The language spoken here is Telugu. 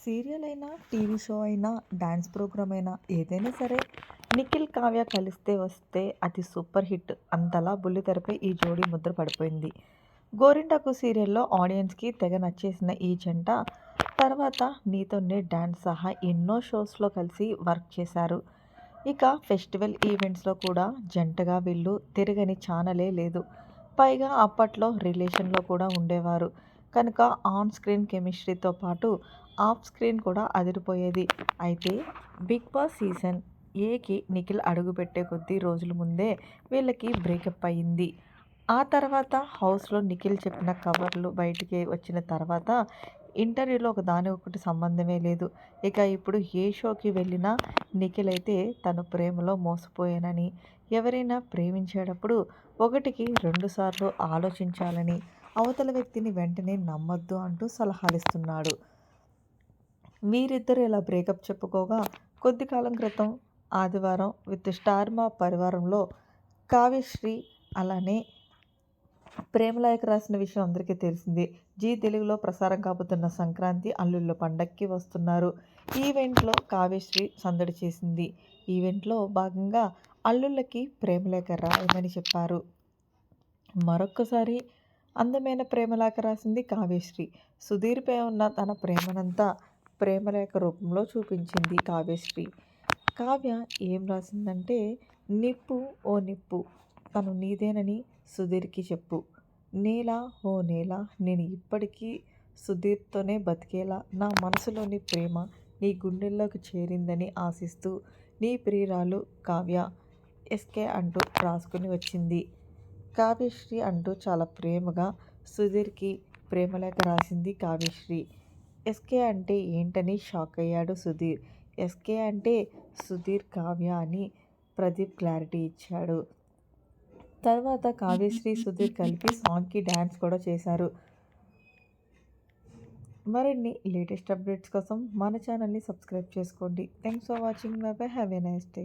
సీరియల్ అయినా, టీవీ షో అయినా, డాన్స్ ప్రోగ్రామ్ అయినా ఏదైనా సరే నిఖిల్, కావ్య కలిస్తే వస్తే అది సూపర్ హిట్ అంతలా బుల్లితెరపై ఈ జోడీ ముద్ర పడిపోయింది. గోరింటాకు సీరియల్‌లో ఆడియన్స్‌కి తెగ నచ్చేసిన ఈ జంట తర్వాత 'నీతోనే డాన్స్' సహా ఎన్నో షోస్‌లో కలిసి వర్క్ చేశారు. ఇక ఫెస్టివల్ ఈవెంట్స్‌లో కూడా జంటగా వీళ్ళు తిరగని ఛానలే లేదు. పైగా అప్పట్లో రిలేషన్‌లో కూడా ఉండేవారు. కనుక ఆన్ స్క్రీన్ కెమిస్ట్రీతో పాటు ఆఫ్ స్క్రీన్ కూడా అదిరిపోయేది. అయితే 'బిగ్ బాస్' సీజన్ ఏకి నిఖిల్ అడుగుపెట్టే కొద్ది రోజుల ముందే వీళ్ళకి బ్రేకప్ అయింది. ఆ తర్వాత హౌస్‌లో నిఖిల్ చెప్పిన కబుర్లు బయటికి వచ్చిన తర్వాత ఇంటర్వ్యూలో ఒకదానికొకటి సంబంధమే లేదు. ఇక ఇప్పుడు ఏ షోకి వెళ్ళినా నిఖిల్ అయితే తను ప్రేమలో మోసపోయానని, ఎవరైనా ప్రేమించేటప్పుడు ఒకటికి 2 సార్లు ఆలోచించాలని, అవతల వ్యక్తిని వెంటనే నమ్మొద్దు అంటూ సలహాలిస్తున్నాడు. వీరిద్దరూ ఇలా బ్రేకప్ చెప్పుకోగా కొద్ది కాలం క్రితం ఆదివారం 'విత్ స్టార్ మా పరివారంలో' కావ్యశ్రీ అలానే ప్రేమలేఖ రాసిన విషయం అందరికీ తెలిసిందే. జీ తెలుగులో ప్రసారం కాబోతున్న సంక్రాంతి అల్లుళ్ళ పండక్కి వస్తున్నారు. ఈవెంట్‌లో కావ్యశ్రీ సందడి చేసింది. ఈవెంట్‌లో భాగంగా అల్లుళ్ళకి ప్రేమలేఖ రాయమని చెప్పారు. మరొక్కసారి అందమైన ప్రేమలేఖ రాసింది కావ్యశ్రీ. సుధీర్‌పై ఉన్న తన ప్రేమనంతా ప్రేమలేఖ రూపంలో చూపించింది కావ్యశ్రీ. కావ్య ఏం రాసిందంటే, నిప్పు ఓ నిప్పు తను నీదేనని సుధీర్‌కి చెప్పు. నేల ఓ నేల నేను ఇప్పటికీ సుధీర్‌తోనే బతికేలా నా మనసులోని ప్రేమ నీ గుండెల్లోకి చేరిందని ఆశిస్తూ నీ ప్రియురాలు కావ్య ఎస్‌కే అంటూ రాసుకుని వచ్చింది. కావ్యశ్రీ అంటూ చాలా ప్రేమగా సుధీర్‌కి ప్రేమలేఖ రాసింది కావ్యశ్రీ. ఎస్‌కే అంటే ఏంటని షాక్ అయ్యాడు సుధీర్. ఎస్‌కే అంటే సుధీర్, కావ్య అని ప్రదీప్ క్లారిటీ ఇచ్చాడు. తర్వాత కావ్యశ్రీ, సుధీర్ కలిపి సాంగ్‌కి డాన్స్ కూడా చేశారు. మరిన్ని లేటెస్ట్ అప్డేట్స్ కోసం మన ఛానల్‌ని సబ్స్క్రైబ్ చేసుకోండి. Thanks for watching. By by. Have a nice day.